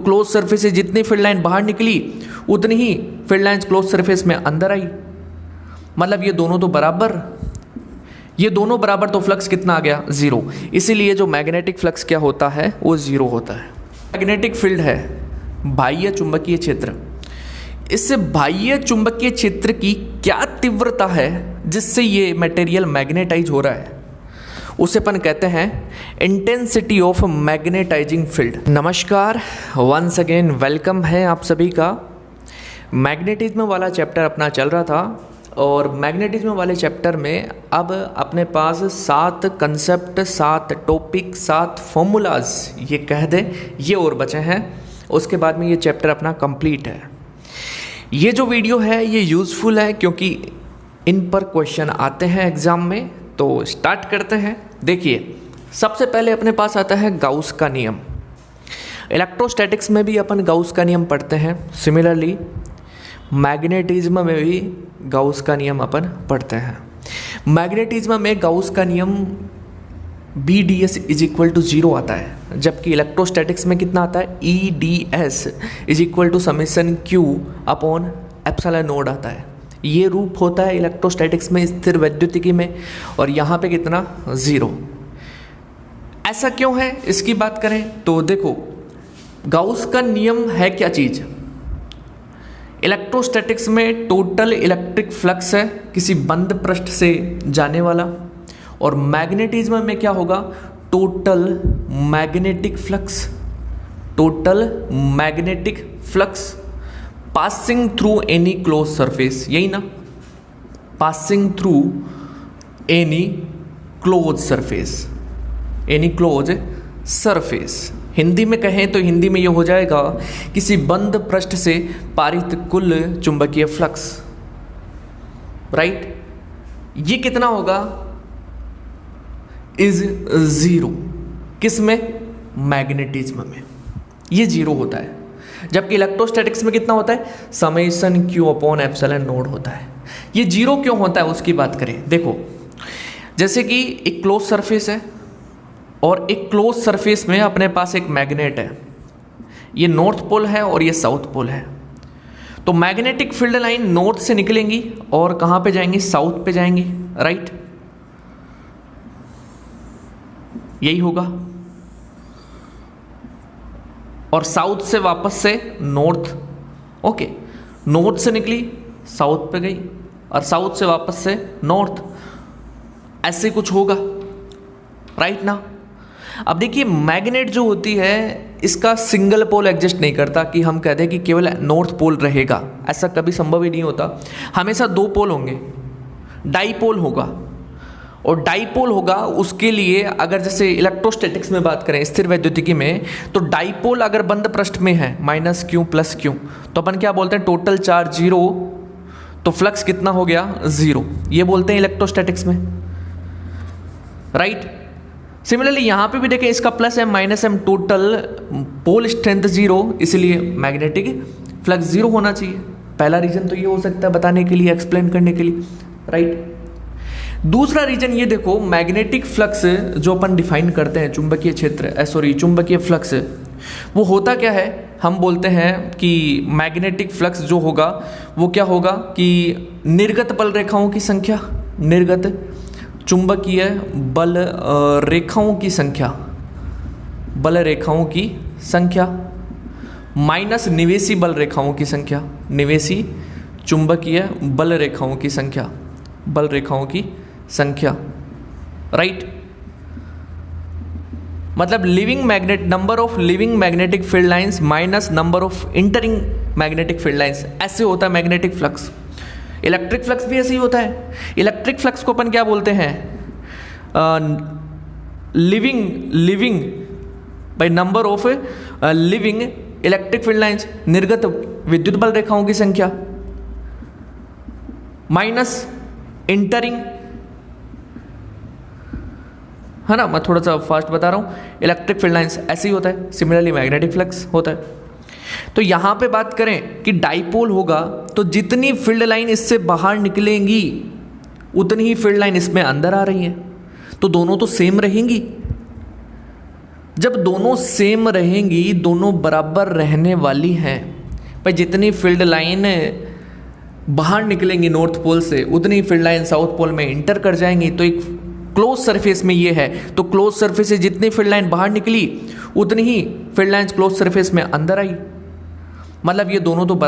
Close surface से जितनी field line बाहर निकली उतनी ही फील्ड लाइंस क्लोज सरफेस में अंदर आई। मतलब ये दोनों तो बराबर, ये दोनों बराबर, तो फ्लक्स कितना आ गया? जीरो। इसीलिए जो मैग्नेटिक फ्लक्स क्या होता है वो जीरो होता है। मैग्नेटिक फील्ड है बाह्य चुंबकीय क्षेत्र। इससे बाह्य चुंबकीय क्षेत्र की क्या तीव्रता है जिससे ये मटेरियल मैग्नेटाइज हो रहा है, उसे अपन कहते हैं इंटेंसिटी ऑफ मैग्नेटाइजिंग फील्ड। नमस्कार, वंस अगेन वेलकम है आप सभी का। मैग्नेटिज्म वाला चैप्टर अपना चल रहा था और मैग्नेटिज्म वाले चैप्टर में अब अपने पास 7 कंसेप्ट, 7 टॉपिक, 7 फॉर्मूलाज ये कह दे ये और बचे हैं। उसके बाद में ये चैप्टर अपना कंप्लीट है। ये जो वीडियो है ये यूज़फुल है क्योंकि इन पर क्वेश्चन आते हैं एग्ज़ाम में। तो स्टार्ट करते हैं। देखिए, सबसे पहले अपने पास आता है गाउस का नियम। इलेक्ट्रोस्टैटिक्स में भी अपन गाउस का नियम पढ़ते हैं, सिमिलरली मैग्नेटिज्म में भी गाउस का नियम अपन पढ़ते हैं। मैग्नेटिज्म में गाउस का नियम BDS इज इक्वल टू 0 आता है, जबकि इलेक्ट्रोस्टैटिक्स में कितना आता है? EDS is equal to summation Q upon epsilon naught आता है। ये रूप होता है इलेक्ट्रोस्टैटिक्स में, स्थिर वैद्युतिकी में, और यहाँ पे कितना? 0। ऐसा क्यों है इसकी बात करें तो देखो, गाउस का नियम है क्या चीज़? इलेक्ट्रोस्टैटिक्स में टोटल इलेक्ट्रिक फ्लक्स है किसी बंद पृष्ठ से जाने वाला, और मैग्नेटिज्म में क्या होगा? Total magnetic flux. Total magnetic flux passing through any close surface, यही ना? Passing through any close surface, any close surface. Hindi में कहें तो हिंदी में ये हो जाएगा किसी बंद पृष्ठ से पारित कुल चुंबकीय फ्लक्स, राइट? ये कितना होगा? इज 0। किस में? मैग्नेटिज्म में ये 0 होता है, जबकि इलेक्ट्रोस्टैटिक्स में कितना होता है? Summation Q upon epsilon node होता है। ये 0 क्यों होता है उसकी बात करें। देखो, जैसे कि एक क्लोज सरफेस है और एक क्लोज सरफेस में अपने पास एक मैग्नेट है, ये नॉर्थ पोल है और ये साउथ पोल है। तो मैग्नेटिक फील्ड लाइन नॉर्थ से निकलेंगी और कहाँ पे जाएंगी? साउथ पे जाएंगी, राइट? यही होगा। और साउथ से वापस से नॉर्थ, ओके, नॉर्थ से निकली साउथ पे गई और साउथ से वापस से नॉर्थ, ऐसे कुछ होगा, राइट ना? अब देखिए, मैग्नेट जो होती है इसका सिंगल पोल एग्जिस्ट नहीं करता कि हम कहते हैं कि केवल नॉर्थ पोल रहेगा, ऐसा कभी संभव ही नहीं होता। हमेशा 2 पोल होंगे, डाईपोल होगा। और डाईपोल होगा उसके लिए, अगर जैसे इलेक्ट्रोस्टैटिक्स में बात करें, स्थिर वैद्युतिकी में, तो डाईपोल अगर बंद पृष्ठ में है -Q + Q, तो अपन क्या बोलते हैं? टोटल चार्ज 0, तो फ्लक्स कितना हो गया? 0। ये बोलते हैं इलेक्ट्रोस्टैटिक्स में, राइट? सिमिलरली यहाँ पे भी देखें, इसका प्लस है -M, टोटल पोल स्ट्रेंथ 0, इसलिए मैग्नेटिक फ्लक्स 0 होना चाहिए। पहला रीजन तो ये हो सकता है बताने के लिए, एक्सप्लेन करने के लिए, राइट? दूसरा रीजन ये देखो, मैग्नेटिक फ्लक्स जो अपन डिफाइन करते हैं, चुंबकीय क्षेत्र, चुंबकीय फ्लक्स, वो होता क्या है? हम बोलते हैं कि मैग्नेटिक फ्लक्स जो होगा वो क्या होगा कि निर्गत बल रेखाओं की संख्या, निर्गत चुंबकीय बल रेखाओं की संख्या, बल रेखाओं की संख्या माइनस निवेशी बल रेखाओं की संख्या, निवेशी चुंबकीय बल रेखाओं की संख्या, बल रेखाओं की संख्या, राइट? मतलब leaving magnet, number of leaving magnetic field lines minus number of entering magnetic field lines, ऐसे होता है मैग्नेटिक फ्लक्स। इलेक्ट्रिक फ्लक्स भी ऐसे ही होता है। इलेक्ट्रिक फ्लक्स को अपन क्या बोलते हैं? Living by number of living electric field lines, निर्गत विद्युत बल रेखाओं की संख्या माइनस इंटरिंग, है ना? मैं थोड़ा सा फास्ट बता रहा हूँ। इलेक्ट्रिक फील्ड लाइंस ऐसे ही होता है, सिमिलरली मैग्नेटिक फ्लक्स होता है। तो यहाँ पे बात करें कि डाईपोल होगा तो जितनी फील्ड लाइन इससे बाहर निकलेंगी उतनी ही फील्ड लाइन इसमें अंदर आ रही है, तो दोनों तो सेम रहेंगी। जब दोनों सेम रहेंगी, दोनों बराबर रहने वाली हैं, भाई जितनी फील्ड लाइन बाहर निकलेंगी नॉर्थ पोल से उतनी फील्ड लाइन साउथ पोल में इंटर कर जाएंगी। तो एक क्लोज सरफेस में ये है, तो क्लोज सरफेस से जितनी फील्ड लाइन बाहर निकली उतनी ही फील्ड लाइन क्लोज सरफेस में अंदर आई। मतलब ये दोनों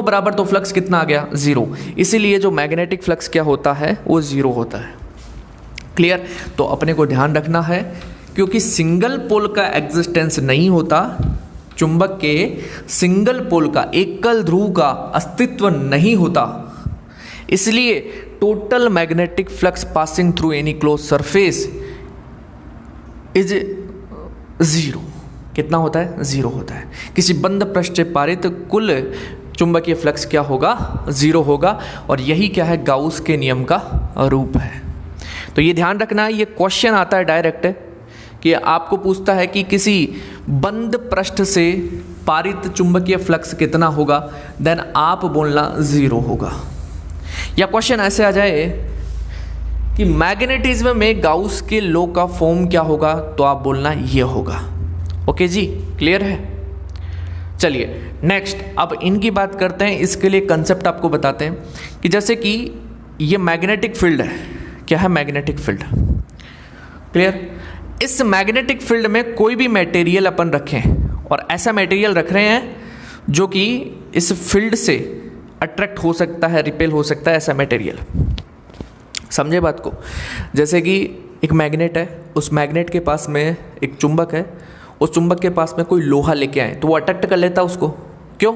बराबर, तो फ्लक्स कितना आ गया, 0। इसीलिए जो मैग्नेटिक फ्लक्स क्या होता है, वो 0 होता है। क्लियर। तो अपने को ध्यान रखना है, क्योंकि सिंगल पोल का एग्जिस्टेंस नहीं होता, चुंबक के सिंगल पोल का, एकल ध्रुव का अस्तित्व नहीं होता, इसलिए total magnetic flux passing through any close surface is 0। कितना होता है, 0 होता है। किसी बंद पृष्ठ से पारित कुल चुंबकीय फ्लक्स क्या होगा, 0 होगा। और यही क्या है, गाउस के नियम का रूप है। तो ये ध्यान रखना, ये क्वेश्चन आता है डायरेक्ट कि आपको पूछता है कि किसी बंद पृष्ठ से पारित चुंबकीय फ्लक्स कितना होगा, देन आप बोलना 0 होगा। या क्वेश्चन ऐसे आ जाए कि मैग्नेटिज्म में गाउस के लॉ का फॉर्म क्या होगा, तो आप बोलना ये होगा। ओके जी, क्लियर है। चलिए नेक्स्ट, अब इनकी बात करते हैं। इसके लिए कंसेप्ट आपको बताते हैं कि जैसे कि ये मैग्नेटिक फील्ड है, क्या है, मैग्नेटिक फील्ड। क्लियर। इस मैग्नेटिक फील्ड में कोई भी मटेरियल अपन रखें, और ऐसा मटेरियल रख रहे हैं जो कि इस फील्ड से अट्रैक्ट हो सकता है, रिपेल हो सकता है, ऐसा मटेरियल। समझे बात को। जैसे कि एक मैग्नेट है, उस मैग्नेट के पास में एक चुंबक है, उस चुंबक के पास में कोई लोहा लेके आए तो वो अट्रैक्ट कर लेता है उसको। क्यों?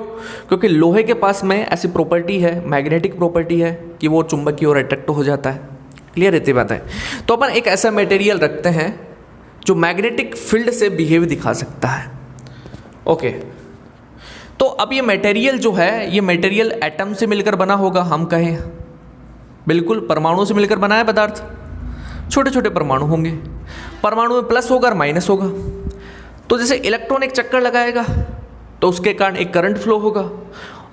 क्योंकि लोहे के पास में ऐसी प्रॉपर्टी है, मैग्नेटिक प्रॉपर्टी है कि वो चुंबक की ओर अट्रैक्ट हो जाता है। क्लियर रहती बात है। तो अपन एक ऐसा मटेरियल रखते हैं जो मैग्नेटिक फील्ड से बिहेव दिखा सकता है। ओके। तो अब ये मटेरियल जो है, ये मटेरियल एटम से मिलकर बना होगा, हम कहें बिल्कुल परमाणु से मिलकर बना है पदार्थ। छोटे छोटे परमाणु होंगे, परमाणु में प्लस होगा और माइनस होगा। तो जैसे इलेक्ट्रॉन एक चक्कर लगाएगा तो उसके कारण एक करंट फ्लो होगा,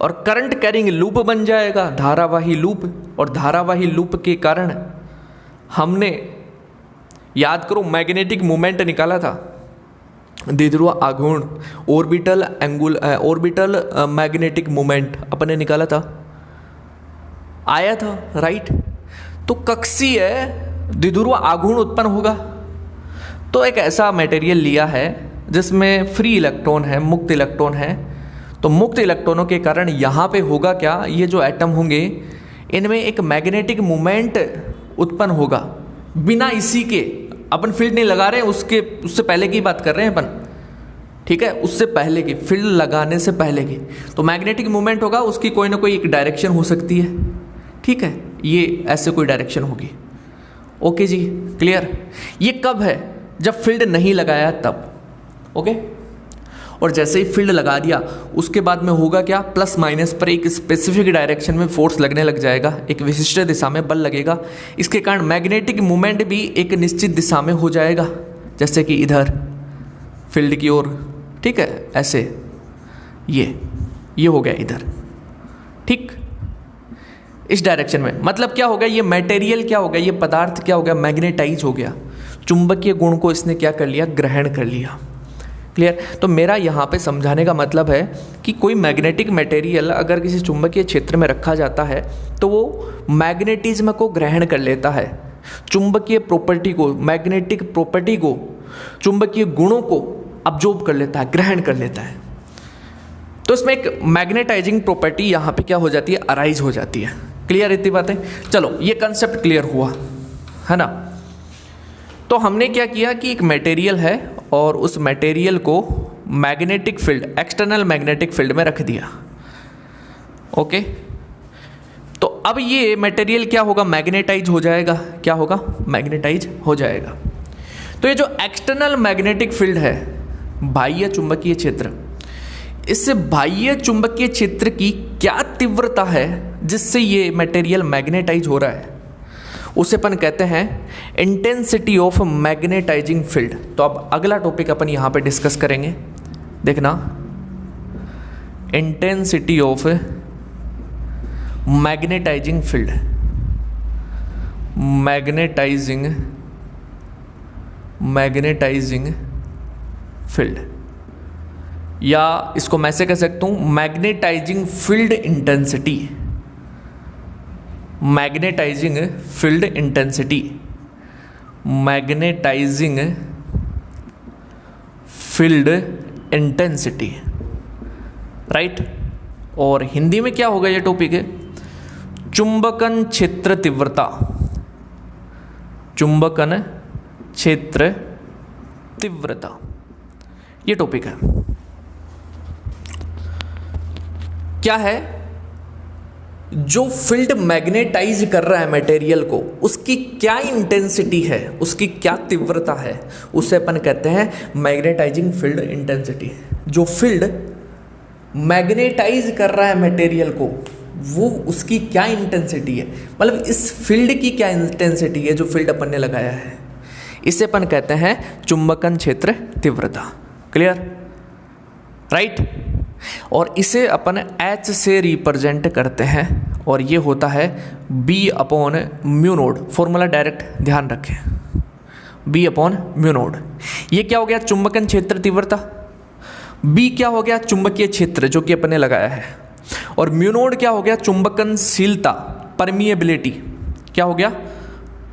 और करंट कैरिंग लूप बन जाएगा, धारावाही लूप। और धारावाही लूप के कारण हमने, याद करो, मैग्नेटिक मोमेंट निकाला था, द्विध्रुव आघूर्ण, ऑर्बिटल मैग्नेटिक मोमेंट अपने निकाला था, आया था, राइट। तो कक्षीय द्विध्रुव आघूर्ण उत्पन्न होगा। तो एक ऐसा मटेरियल लिया है जिसमें फ्री इलेक्ट्रॉन है, मुक्त इलेक्ट्रॉन है। तो मुक्त इलेक्ट्रॉनों के कारण यहाँ पे होगा क्या, ये जो एटम होंगे इनमें एक मैग्नेटिक मोमेंट उत्पन्न होगा। बिना इसी के, अपन फील्ड नहीं लगा रहे हैं, उससे पहले की बात कर रहे हैं अपन, ठीक है, उससे पहले की, फील्ड लगाने से पहले की। तो मैग्नेटिक मोमेंट होगा, उसकी कोई ना कोई एक डायरेक्शन हो सकती है, ठीक है, ये ऐसे कोई डायरेक्शन होगी। ओके जी, क्लियर। ये कब है, जब फील्ड नहीं लगाया तब। ओके। और जैसे ही फील्ड लगा दिया उसके बाद में होगा क्या, प्लस माइनस पर एक स्पेसिफिक डायरेक्शन में फोर्स लगने लग जाएगा, एक विशिष्ट दिशा में बल लगेगा। इसके कारण मैग्नेटिक मोमेंट भी एक निश्चित दिशा में हो जाएगा, जैसे कि इधर फील्ड की ओर, ठीक है, ऐसे ये हो गया इधर, ठीक, इस डायरेक्शन में। मतलब क्या हो गया, ये मटेरियल क्या हो गया, ये पदार्थ क्या हो गया, मैग्नेटाइज हो गया। चुंबकीय गुण को इसने क्या कर लिया, ग्रहण कर लिया। क्लियर। तो मेरा यहाँ पे समझाने का मतलब है कि कोई मैग्नेटिक मटेरियल अगर किसी चुंबकीय क्षेत्र में रखा जाता है तो वो मैग्नेटिज्म को ग्रहण कर लेता है, चुंबकीय प्रॉपर्टी को, मैग्नेटिक प्रॉपर्टी को, चुंबकीय गुणों को अब्जॉर्ब कर लेता है, ग्रहण कर लेता है। तो इसमें एक मैग्नेटाइजिंग प्रॉपर्टी यहाँ पे क्या हो जाती है, अराइज हो जाती है। क्लियर इतनी बातें। चलो ये कंसेप्ट क्लियर हुआ है ना। तो हमने क्या किया कि एक मटेरियल है और उस मटेरियल को magnetic field, external magnetic field में रख दिया। ओके। तो अब ये मटेरियल क्या होगा, मैग्नेटाइज हो जाएगा। क्या होगा, मैग्नेटाइज हो जाएगा। तो ये जो एक्सटर्नल मैग्नेटिक फील्ड है, बाह्य चुंबकीय क्षेत्र, इस बाह्य चुंबकीय क्षेत्र की क्या तीव्रता है जिससे ये मटेरियल मैग्नेटाइज हो रहा है, उसे अपन कहते हैं इंटेंसिटी ऑफ मैग्नेटाइजिंग फील्ड। तो अब अगला टॉपिक अपन यहाँ पे डिस्कस करेंगे, देखना, intensity of magnetising field, magnetising magnetising field, या इसको मैं ऐसे कह सकता हूं magnetising field intensity, magnetising field intensity, magnetising field intensity, right. और हिंदी में क्या होगा ये टॉपिक है, चुंबकन क्षेत्र तीव्रता, चुंबकन क्षेत्र तीव्रता, ये टॉपिक है। क्या है, जो फील्ड मैग्नेटाइज कर रहा है मटेरियल को, उसकी क्या इंटेंसिटी है, उसकी क्या तीव्रता है, उसे अपन कहते हैं मैग्नेटाइजिंग फील्ड इंटेंसिटी। जो फील्ड मैग्नेटाइज कर रहा है मटेरियल को, वो उसकी क्या इंटेंसिटी है, मतलब इस फील्ड की क्या इंटेंसिटी है जो फील्ड अपन ने लगाया है, इसे अपन कहते हैं चुंबकन क्षेत्र तीव्रता। Clear, right. और इसे अपन H से रिप्रेजेंट करते हैं, और ये होता है B/μ0। फॉर्मूला डायरेक्ट ध्यान रखें, B/μ0। ये क्या हो गया, चुंबकन क्षेत्र तीव्रता। B क्या हो गया, चुंबकीय क्षेत्र जो कि अपन ने लगाया है। और μ0 क्या हो गया, चुंबकनशीलता, परमिएबिलिटी। क्या हो गया,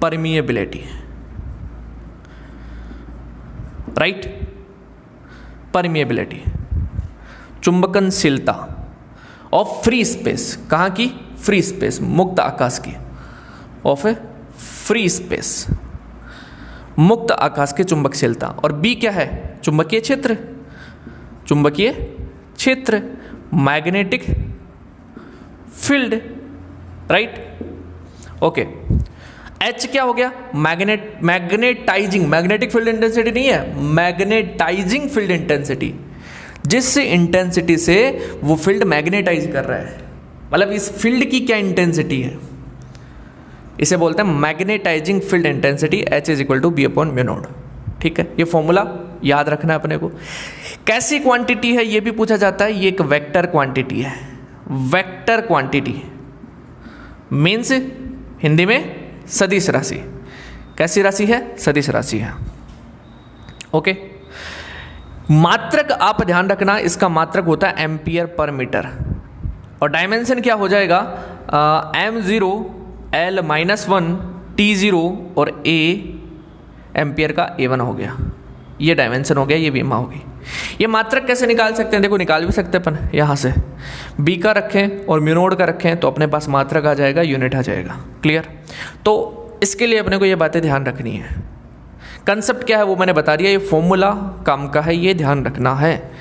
परमिएबिलिटी, राइट। परमिएबिलिटी, चुंबकनशीलता ऑफ फ्री स्पेस। कहाँ की, फ्री स्पेस, मुक्त आकाश की, ऑफ फ्री स्पेस, मुक्त आकाश की चुंबकशीलता। और बी क्या है, चुंबकीय क्षेत्र, चुंबकीय क्षेत्र, magnetic field, right. Okay. H क्या हो गया, मैग्नेटाइजिंग, मैग्नेटिक फील्ड इंटेंसिटी नहीं है, मैग्नेटाइजिंग फील्ड इंटेंसिटी, जिस इंटेंसिटी से वो फील्ड मैग्नेटाइज कर रहा है, मतलब इस फील्ड की क्या इंटेंसिटी है, इसे बोलते हैं magnetising field intensity. H is equal to B/μ0। ठीक है, ये फॉर्मूला याद रखना है अपने को। कैसी क्वांटिटी है ये भी पूछा जाता है, ये एक वेक्टर क्वांटिटी है। वेक्टर क्वांटिटी मीन्स हिंदी में सदिश राशि। कैसी राशि है, सदिश राशि है। ओके। मात्रक आप ध्यान रखना, इसका मात्रक होता है एम्पियर पर मीटर, और डायमेंशन क्या हो जाएगा, m0 L-1 T0 और A एम्पियर का A1 हो गया। ये डायमेंशन हो गया, ये बीमा होगी। ये मात्रक कैसे निकाल सकते हैं, देखो निकाल भी सकते हैं अपन यहाँ से, B का रखें और μ0 का रखें तो अपने पास मात्रक आ जाएगा, यूनिट आ जाएगा। क्लियर। तो इसके लिए अपने को ये बातें ध्यान रखनी है। कंसेप्ट क्या है वो मैंने बता दिया, ये फॉर्मूला काम का है, ये ध्यान रखना है।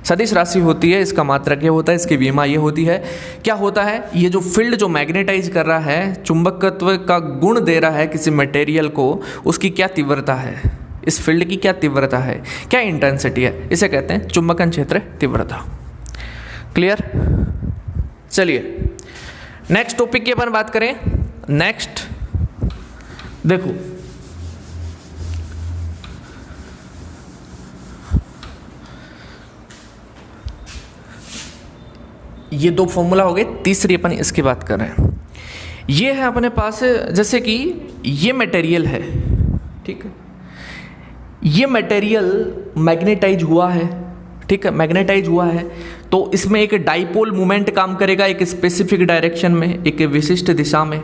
सदिश राशि होती है, इसका मात्रक ये होता है, इसकी बीमा ये होती है। क्या होता है, ये जो फील्ड जो मैग्नेटाइज कर रहा है, चुंबकत्व का गुण दे रहा है किसी मटेरियल को, उसकी क्या तीव्रता है, इस फील्ड की क्या तीव्रता है, क्या इंटेंसिटी है, इसे कहते हैं चुंबकन क्षेत्र तीव्रता। क्लियर। चलिए नेक्स्ट टॉपिक की अपन बात करें। नेक्स्ट देखो, ये दो फॉर्मूला हो गए, तीसरी अपन इसकी बात कर रहे हैं। ये है अपने पास, जैसे कि ये मटेरियल है, ठीक है, ये मटेरियल मैग्नेटाइज हुआ है, ठीक है, मैग्नेटाइज हुआ है, तो इसमें एक डाइपोल मोमेंट काम करेगा एक स्पेसिफिक डायरेक्शन में, एक विशिष्ट दिशा में।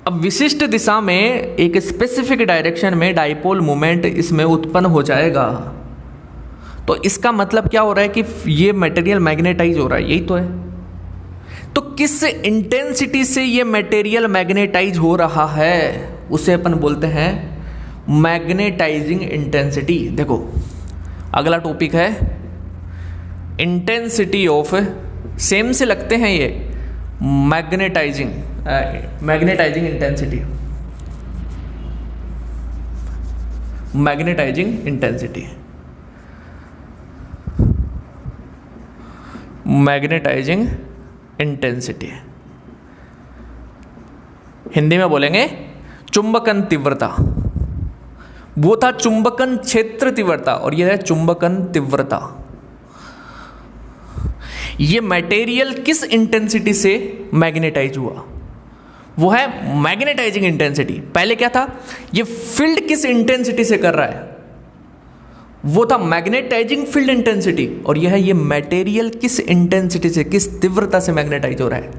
अब विशिष्ट दिशा में एक स्पेसिफिक डायरेक्शन में डाइपोल मोमेंट इसमें उत्पन्न हो जाएगा, तो इसका मतलब क्या हो रहा है कि ये मटेरियल मैग्नेटाइज हो रहा है, यही तो है। तो किस इंटेंसिटी से ये मटेरियल मैग्नेटाइज हो रहा है उसे अपन बोलते हैं मैग्नेटाइजिंग इंटेंसिटी। देखो अगला टॉपिक है इंटेंसिटी ऑफ, सेम से लगते हैं ये, magnetising intensity, magnetising intensity, magnetising intensity, Hindi में बोलेंगे चुंबकन तीव्रता। वो था चुंबकन क्षेत्र तीव्रता और यह है चुंबकन तीव्रता। ये मटेरियल किस इंटेंसिटी से मैग्नेटाइज हुआ, वो है मैग्नेटाइजिंग इंटेंसिटी। पहले क्या था, ये फील्ड किस इंटेंसिटी से कर रहा है, वो था मैग्नेटाइजिंग फील्ड इंटेंसिटी, और यह है ये मटेरियल किस इंटेंसिटी से, किस तीव्रता से मैग्नेटाइज हो रहा है,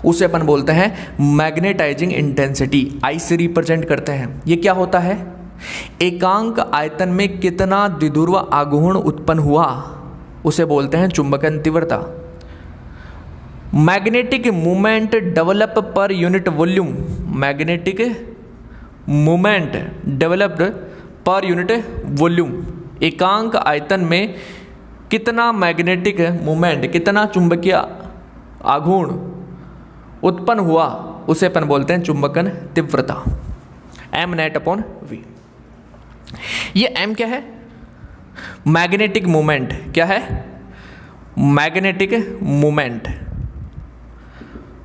उसे अपन बोलते हैं मैग्नेटाइजिंग इंटेंसिटी। आई से रिप्रेजेंट करते हैं। ये क्या होता है, एकांक आयतन में कितना द्विध्रुव आघूर्ण उत्पन्न हुआ, उसे बोलते हैं चुंबकन तीव्रता। Magnetic movement develop per unit volume, magnetic movement developed per unit volume, एकांक आयतन में कितना मैग्नेटिक मूवमेंट, कितना चुंबकीय आघूर्ण उत्पन्न हुआ, उसे अपन बोलते हैं चुंबकन तीव्रता, एम नेट अपॉन वी। ये एम क्या है, मैग्नेटिक मूवमेंट, क्या है, मैग्नेटिक मूवमेंट,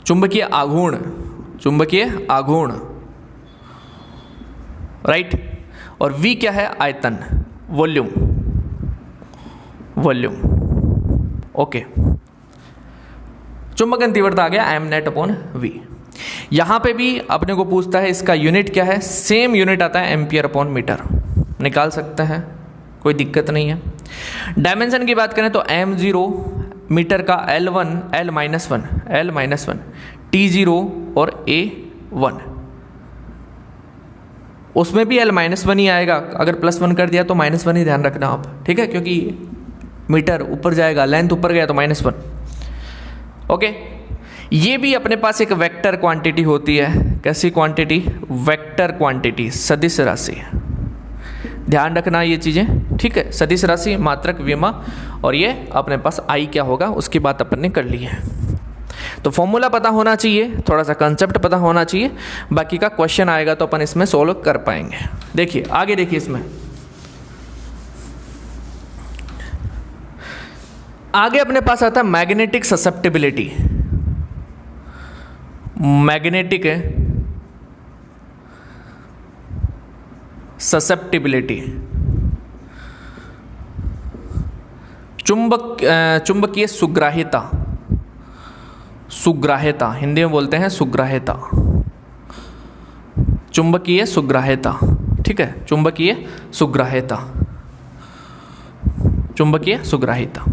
चुंबकीय आघूर्ण, चुंबकीय आघूर्ण, राइट। और वी क्या है, आयतन, वॉल्यूम, वॉल्यूम, ओके। चुंबकन तीव्रता आ गया एम नेट अपॉन वी। यहां पे भी अपने को पूछता है इसका यूनिट क्या है, सेम यूनिट आता है एम्पियर अपॉन मीटर, निकाल सकते हैं, कोई दिक्कत नहीं है। डायमेंशन की बात करें तो m0 मीटर का L1 L-1 T0 और A1, उसमें भी L-1 ही आएगा, अगर +1 कर दिया तो -1 ही ध्यान रखना आप, ठीक है, क्योंकि मीटर ऊपर जाएगा, लेंथ ऊपर गया तो -1, ओके। ये भी अपने पास एक वेक्टर क्वांटिटी होती है, कैसी क्वांटिटी, वेक्टर क्वांटिटी, सदिश राशि, ध्यान रखना ये चीज़ें, ठीक है। सदिश राशि, मात्रक, विमा, और ये अपने पास आई क्या होगा उसकी बात अपन ने कर ली है। तो फॉर्मूला पता होना चाहिए, थोड़ा सा कंसेप्ट पता होना चाहिए, बाकी का क्वेश्चन आएगा तो अपन इसमें सोल्व कर पाएंगे। देखिए आगे, देखिए इसमें आगे अपने पास आता है मैग्नेटिक ससेप्टिबिलिटी, मैग्नेटिक ससेप्टिबिलिटी, चुंबकीय सुग्राह्यता, सुग्राह्यता हिंदी में बोलते हैं सुग्राह्यता, चुंबकीय सुग्राह्यता, ठीक है, चुंबकीय सुग्राह्यता, चुंबकीय सुग्राह्यता।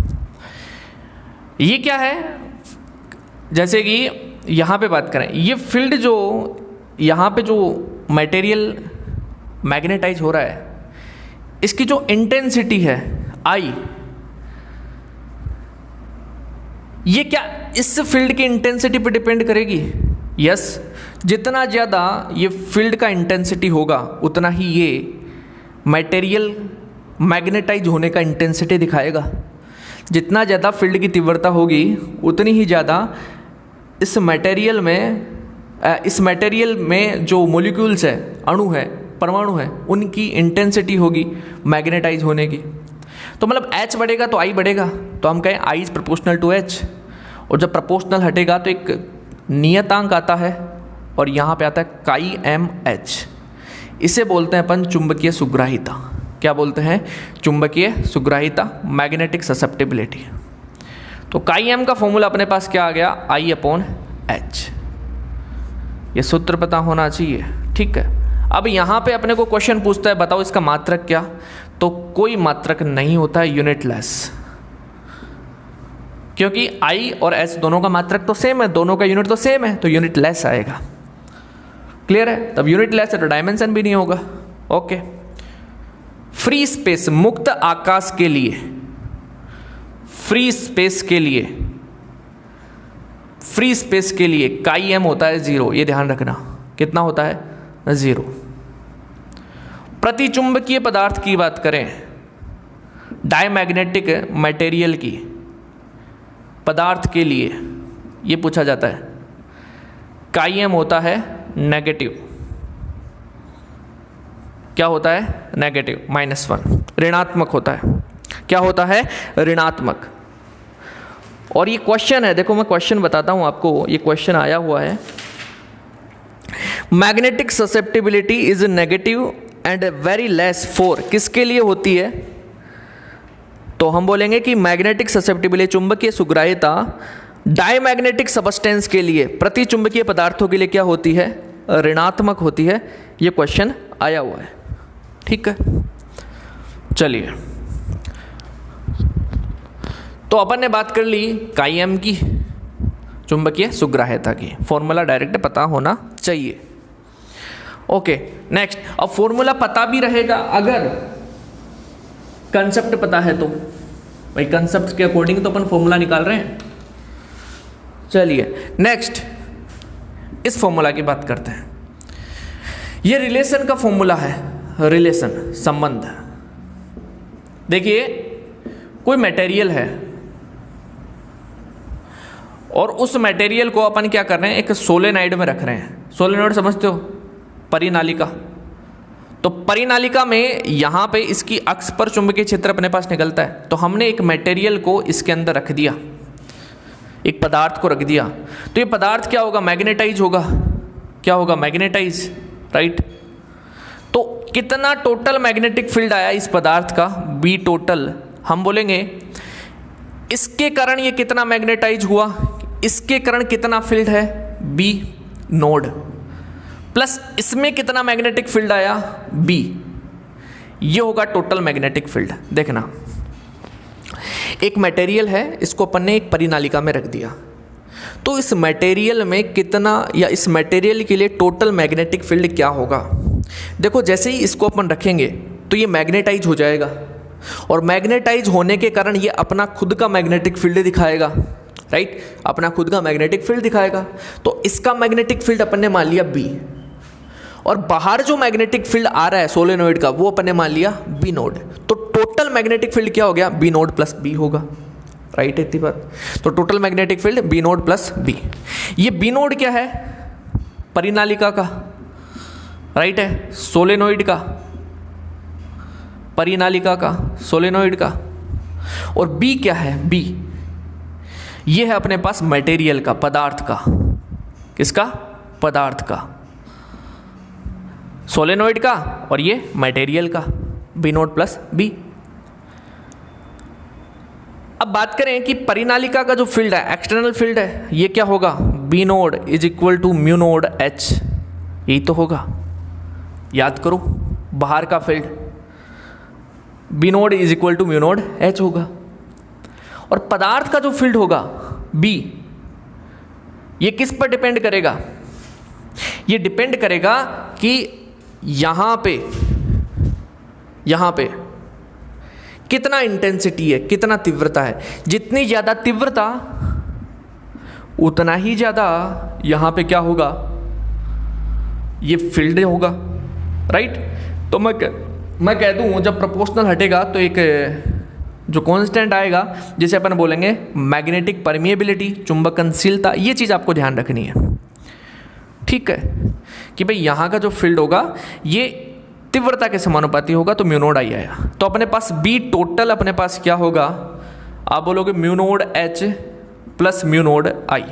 ये क्या है, जैसे कि यहाँ पे बात करें, ये फील्ड जो यहाँ पे जो मटेरियल मैग्नेटाइज हो रहा है, इसकी जो इंटेंसिटी है आई, ये क्या इस फील्ड की इंटेंसिटी पे डिपेंड करेगी, यस। जितना ज़्यादा ये फील्ड का इंटेंसिटी होगा उतना ही ये मटेरियल मैग्नेटाइज होने का इंटेंसिटी दिखाएगा। जितना ज़्यादा फील्ड की तीव्रता होगी उतनी ही ज़्यादा इस मटेरियल में जो मॉलिक्यूल्स है, अणु है, परमाणु है, उनकी इंटेंसिटी होगी मैग्नेटाइज होने की। तो मतलब H बढ़ेगा तो I बढ़ेगा, तो हम कहें I is proportional to H, और जब प्रोपोर्शनल हटेगा तो एक नियतांक आता है और यहाँ पे आता है काई एम एच, इसे बोलते हैं अपन चुंबकीय सुग्राहिता। क्या बोलते हैं, चुंबकीय सुग्राहिता, मैग्नेटिक ससेप्टिबिलिटी। तो काई एम का फॉर्मूला अपने पास क्या आ गया, I अपॉन H, ये सूत्र पता होना चाहिए, ठीक है। अब यहाँ पे अपने को क्वेश्चन पूछता है बताओ इसका मात्रक क्या, तो कोई मात्रक नहीं होता है, यूनिटलेस, क्योंकि I और H दोनों का मात्रक तो सेम है, दोनों का यूनिट तो सेम है, तो यूनिटलेस आएगा। क्लियर है, तब यूनिटलेस है तो डायमेंशन भी नहीं होगा, ओके। फ्री स्पेस, मुक्त आकाश के लिए, फ्री स्पेस के लिए, फ्री स्पेस के लिए काई एम होता है 0, ये ध्यान रखना, कितना होता है 0। प्रतिचुंबकीय पदार्थ की बात करें, डायमैग्नेटिक मटेरियल की पदार्थ के लिए ये पूछा जाता है, काई एम होता है नेगेटिव, क्या होता है नेगेटिव, -1, ऋणात्मक होता है। क्या होता है, ऋणात्मक। और ये क्वेश्चन है, देखो मैं क्वेश्चन बताता हूं आपको, ये क्वेश्चन आया हुआ है, magnetic susceptibility is negative and very less for, किसके लिए होती है, तो हम बोलेंगे कि मैग्नेटिक ससेप्टिबिलिटी, चुंबकीय सुग्राह्यता डायमैग्नेटिक सबस्टेंस के लिए, प्रति चुंबकीय पदार्थों के लिए क्या होती है, ऋणात्मक होती है। ये क्वेश्चन आया हुआ है, ठीक है। चलिए, तो अपन ने बात कर ली काइएम की, चुंबकीय सुग्राह्यता की। फॉर्मूला डायरेक्ट पता होना चाहिए। ओके, नेक्स्ट, अब फॉर्मूला पता भी रहेगा अगर कंसेप्ट पता है तो। भाई कंसेप्ट के अकॉर्डिंग तो अपन फॉर्मूला निकाल रहे हैं। चलिए नेक्स्ट, इस फॉर्मूला की बात करते हैं। ये रिलेशन का फॉर्मूला है, रिलेशन, संबंध। देखिए, कोई मटेरियल है और उस मटेरियल को अपन क्या कर रहे हैं, एक सोलेनॉइड में रख रहे हैं। सोलेनॉइड समझते हो, परिनालिका। तो परिनालिका में यहाँ पे इसकी अक्ष पर चुंबकीय क्षेत्र अपने पास निकलता है। तो हमने एक मटेरियल को इसके अंदर रख दिया, एक पदार्थ को रख दिया। तो ये पदार्थ क्या होगा, मैग्नेटाइज होगा। क्या होगा, मैग्नेटाइज, राइट। तो कितना टोटल मैग्नेटिक फील्ड आया इस पदार्थ का, बी टोटल। हम बोलेंगे इसके कारण ये कितना मैग्नेटाइज हुआ, इसके कारण कितना फील्ड है, बी नोड, प्लस इसमें कितना मैग्नेटिक फील्ड आया, बी। ये होगा टोटल मैग्नेटिक फील्ड। देखना, एक मटेरियल है, इसको अपन ने एक परिनालिका में रख दिया। तो इस मटेरियल में कितना, या इस मटेरियल के लिए टोटल मैग्नेटिक फील्ड क्या होगा। देखो, जैसे ही इसको अपन रखेंगे तो ये मैग्नेटाइज हो जाएगा, और मैग्नेटाइज होने के कारण ये अपना खुद का मैग्नेटिक फील्ड दिखाएगा, राइट। अपना खुद का मैग्नेटिक फील्ड दिखाएगा। तो इसका मैग्नेटिक फील्ड अपन ने मान लिया बी, और बाहर जो मैग्नेटिक फील्ड आ रहा है सोलेनॉइड का, वो अपन ने मान लिया बी नोड। तो टोटल मैग्नेटिक फील्ड क्या हो गया, बी नोड प्लस बी होगा, राइट। इतनी बात। तो total magnetic field B naught plus B. ये बी नोड क्या है, परिनालिका का, राइट है, सोलेनॉइड का, परिनालिका का, सोलेनॉइड का। और बी क्या है, बी ये है अपने पास मटेरियल का, पदार्थ का। किसका, पदार्थ का, सोलेनॉइड का, और ये मटेरियल का, बी नोड प्लस बी। अब बात करें कि परिनालिका का जो फील्ड है, एक्सटर्नल फील्ड है, ये क्या होगा, B naught is equal to mu naught H. यही तो होगा, याद करो, बाहर का field B naught is equal to mu naught H होगा। और पदार्थ का जो फील्ड होगा बी, ये किस पर डिपेंड करेगा, ये डिपेंड करेगा कि यहां पे कितना इंटेंसिटी है, कितना तीव्रता है। जितनी ज़्यादा तीव्रता उतना ही ज़्यादा यहां पे क्या होगा, ये फील्ड होगा, राइट। तो मैं कह दूं, जब प्रोपोर्शनल हटेगा तो एक जो कांस्टेंट आएगा, जिसे अपन बोलेंगे मैग्नेटिक परमिएबिलिटी, चुंबकनशीलता। ये चीज़ आपको ध्यान रखनी है, ठीक है, कि भाई यहाँ का जो फील्ड होगा ये तीव्रता के समानुपाती होगा। तो म्यू नोड आई आया। तो अपने पास बी टोटल अपने पास क्या होगा, आप बोलोगे mu naught H plus mu naught I.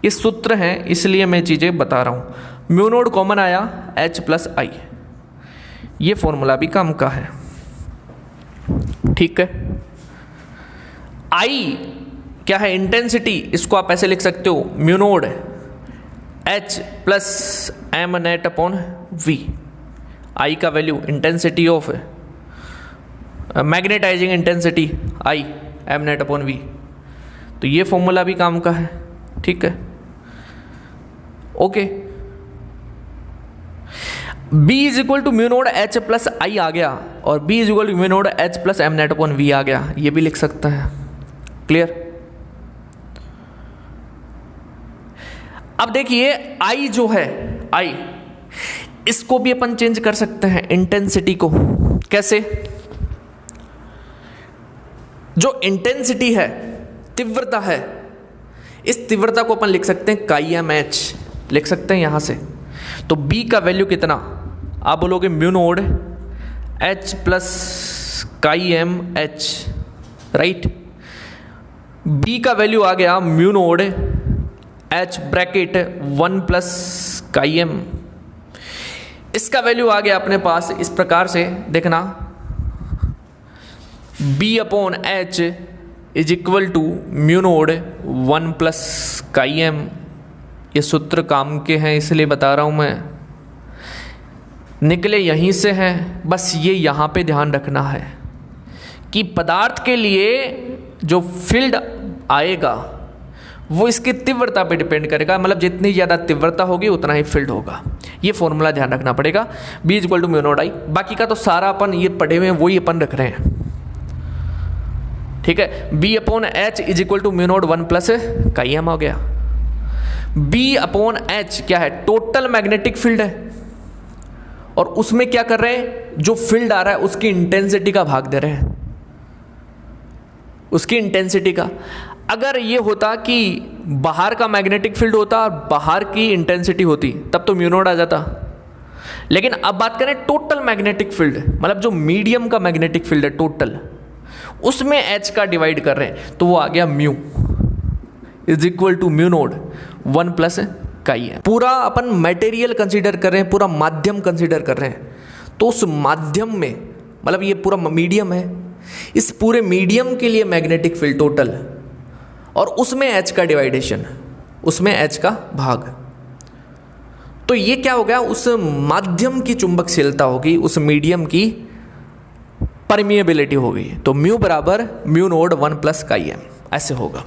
ये सूत्र हैं, इसलिए मैं चीज़ें बता रहा हूँ। म्यू नोड कॉमन आया, एच प्लस आई। ये फॉर्मूला भी काम का है, ठीक है। आई क्या है, इंटेंसिटी। इसको आप ऐसे लिख सकते हो, mu naught H plus M net upon V. I का value intensity of magnetising intensity, I M net upon V. तो ये फॉर्मूला भी काम का है, ठीक है, okay. B is equal to mu naught H plus I आ गया, और B is equal to mu naught H plus M net upon V आ गया। ये भी लिख सकता है, क्लियर। अब देखिए, I जो है, I इसको भी अपन चेंज कर सकते हैं, इंटेंसिटी को। कैसे, जो इंटेंसिटी है, तीव्रता है, इस तीव्रता को अपन लिख सकते हैं काई एम एच, लिख सकते हैं यहां से। तो B का वैल्यू कितना, आप बोलोगे mu naught H plus chi M H, right. B का वैल्यू आ गया mu naught H bracket 1 plus chi M. इसका वैल्यू आ गया अपने पास इस प्रकार से, देखना, B upon H is equal to mu naught 1 plus chi M. ये सूत्र काम के हैं इसलिए बता रहा हूँ मैं, निकले यहीं से हैं। बस ये यहाँ पे ध्यान रखना है कि पदार्थ के लिए जो फील्ड आएगा वो इसकी तीव्रता पे डिपेंड करेगा, मतलब जितनी ज़्यादा तीव्रता होगी उतना ही फील्ड होगा। ये फॉर्मूला ध्यान रखना पड़ेगा, B equal to mu naught I. बाकी का तो सारा अपन ये पढ़े हुए हैं वही अपन रख रहे हैं, ठीक है। B upon H is equal to mu naught 1 plus chi M हो गया। B अपॉन एच क्या है, टोटल मैग्नेटिक फील्ड है, और उसमें क्या कर रहे हैं, जो फील्ड आ रहा है उसकी इंटेंसिटी का भाग दे रहे हैं, उसकी इंटेंसिटी का। अगर ये होता कि बाहर का मैग्नेटिक फील्ड होता और बाहर की इंटेंसिटी होती तब तो म्यू नोड आ जाता, लेकिन अब बात करें टोटल मैग्नेटिक फील्ड, मतलब जो मीडियम का मैग्नेटिक फील्ड है टोटल, उसमें एच का डिवाइड कर रहे हैं, तो वो आ गया mu is equal to mu naught 1 plus chi है। पूरा अपन मटेरियल कंसीडर कर रहे हैं, पूरा माध्यम कंसीडर कर रहे हैं, तो उस माध्यम में मतलब ये पूरा मीडियम है, इस पूरे मीडियम के लिए मैग्नेटिक फील्ड टोटल, और उसमें एच का डिवाइडेशन, उसमें एच का भाग, तो ये क्या हो गया, उस माध्यम की चुंबकशीलता होगी, उस मीडियम की परमिएबिलिटी होगी। तो म्यू बराबर mu naught 1 plus chi M, ऐसे होगा।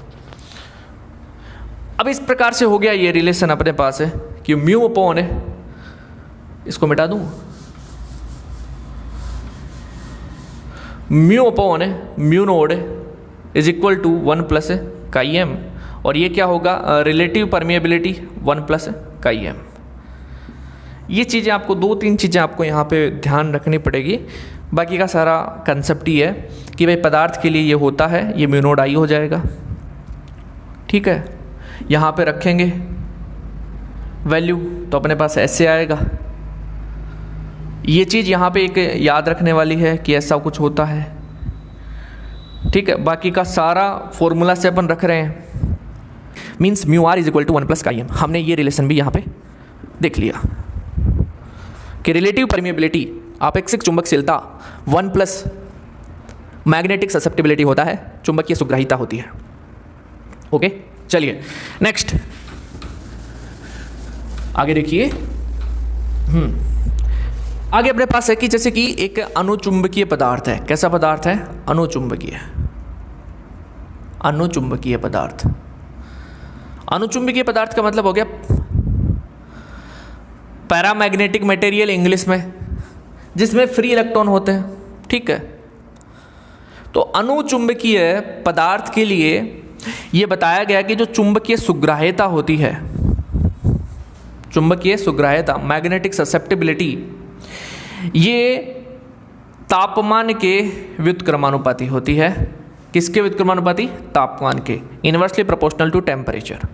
अब इस प्रकार से हो गया ये रिलेशन अपने पास है कि म्यू अपॉन है, इसको मिटा दूं, म्यू अपॉन है mu naught is equal to 1 plus chi M, और ये क्या होगा, relative permeability 1 plus chi M. ये चीज़ें आपको 2-3 चीज़ें आपको यहाँ पे ध्यान रखनी पड़ेगी, बाकी का सारा कंसेप्ट ही है कि भाई पदार्थ के लिए ये होता है, ये म्यू नोड आई हो जाएगा, ठीक है। यहाँ पे रखेंगे वैल्यू तो अपने पास ऐसे आएगा। ये चीज़ यहाँ पे एक याद रखने वाली है कि ऐसा कुछ होता है, ठीक है। बाकी का सारा फॉर्मूला से अपन रख रहे हैं, means mu R is equal to 1 plus chi M. हमने ये रिलेशन भी यहाँ पे देख लिया कि रिलेटिव परमिएबिलिटी आपेक्षिक चुंबकशीलता 1 प्लस मैग्नेटिक ससेप्टिबिलिटी होता है, चुंबकीय सुग्राहिता होती है। ओके, चलिए नेक्स्ट आगे देखिए। आगे अपने पास है कि जैसे कि एक अनुचुंबकीय पदार्थ है। कैसा पदार्थ है, अनुचुंबकीय, अनुचुंबकीय पदार्थ। अनुचुंबकीय पदार्थ का मतलब हो गया पैरामैग्नेटिक मटेरियल इंग्लिश में, जिसमें फ्री इलेक्ट्रॉन होते हैं, ठीक है। तो अनुचुंबकीय पदार्थ के लिए यह बताया गया कि जो चुंबकीय सुग्राह्यता होती है, चुंबकीय सुग्राह्यता मैग्नेटिक ससेप्टिबिलिटी, ये तापमान के व्युत्क्रमानुपाती होती है। किसके व्युत्क्रमानुपाती, तापमान के, इनवर्सली प्रोपोर्शनल टू टेम्परेचर।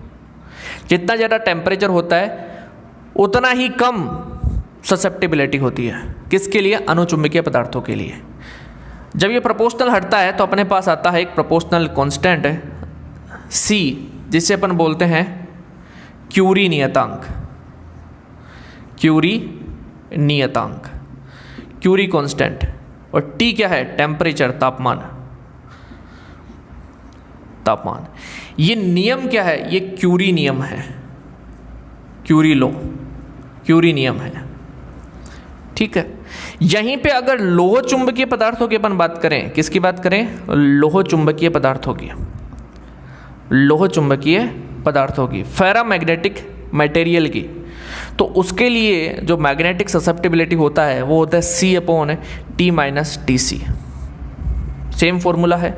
जितना ज़्यादा टेम्परेचर होता है उतना ही कम ससेप्टिबिलिटी होती है। किसके लिए, अनुचुंबकीय पदार्थों के लिए। जब ये प्रोपोर्शनल हटता है तो अपने पास आता है एक प्रोपोर्शनल कांस्टेंट C, जिसे अपन बोलते हैं क्यूरी नियतांक, क्यूरी नियतांक, क्यूरी कांस्टेंट। और T क्या है, टेम्परेचर, तापमान, तापमान। ये नियम क्या है, ये क्यूरी नियम है, क्यूरी लॉ, क्यूरी नियम है, ठीक है। यहीं पे अगर लोह चुंबकीय पदार्थों की अपन बात करें, किसकी बात करें, लोह चुंबकीय पदार्थों की, लोह चुंबकीय पदार्थों की, फेरामैग्नेटिक मटेरियल की, तो उसके लिए जो मैग्नेटिक ससेप्टिबिलिटी होता है वो होता है C upon T minus TC। Same formula है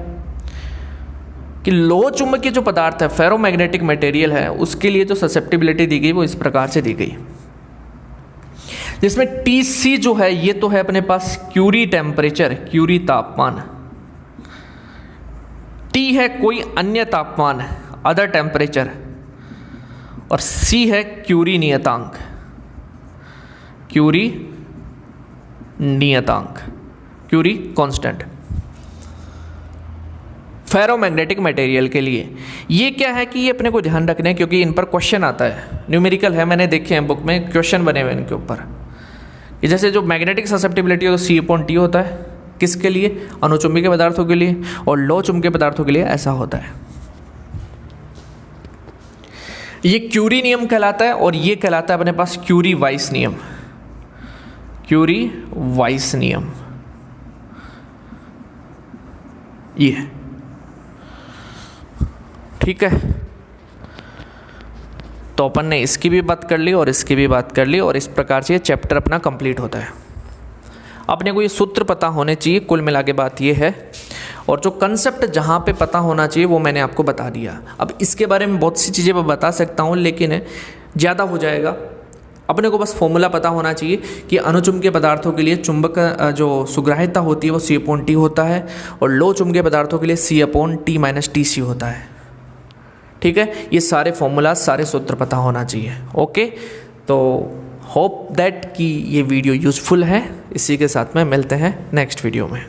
कि लोह चुंबकीय जो पदार्थ है, फेरोमैग्नेटिक मटेरियल है, उसके लिए जो ससेप्टिबिलिटी दी गई वो इस प्रकार से दी गई, जिसमें TC जो है ये तो है अपने पास क्यूरी टेम्परेचर, क्यूरी तापमान। T है कोई अन्य तापमान, अदर टेम्परेचर, और C है क्यूरी नियतांक, क्यूरी नियतांक, क्यूरी कांस्टेंट फेरोमैग्नेटिक मटेरियल के लिए। ये क्या है कि ये अपने को ध्यान रखना है, क्योंकि इन पर क्वेश्चन आता है, न्यूमेरिकल है, मैंने देखे हैं बुक में क्वेश्चन बने हुए इनके ऊपर। जैसे जो मैग्नेटिक ससेप्टिबिलिटी है तो C अपॉन T होता है, किसके लिए? अनुचुंबकीय पदार्थों के लिए, और लौह चुंबकीय पदार्थों के लिए ऐसा होता है। ये क्यूरी नियम कहलाता है और ये कहलाता है अपने पास क्यूरी वाइस नियम। क्यूरी वाइस नियम ये, ठीक है। तो अपन ने इसकी भी बात कर ली और इसकी भी बात कर ली, और इस प्रकार से ये चैप्टर अपना कंप्लीट होता है। अपने को ये सूत्र पता होने चाहिए, कुल मिला के बात ये है, और जो कंसेप्ट जहाँ पे पता होना चाहिए वो मैंने आपको बता दिया। अब इसके बारे में बहुत सी चीज़ें मैं बता सकता हूँ, लेकिन ज़्यादा हो जाएगा। अपने को बस फॉर्मूला पता होना चाहिए कि अनुचुंबकीय पदार्थों के लिए चुंबक जो सुग्राह्यता होती है वो C/T होता है, और लौह चुंबकीय पदार्थों के लिए C/T-TC होता है, ठीक है। ये सारे फॉर्मूला, सारे सूत्र पता होना चाहिए। ओके, तो होप दैट कि ये वीडियो यूज़फुल है। इसी के साथ में मिलते हैं नेक्स्ट वीडियो में।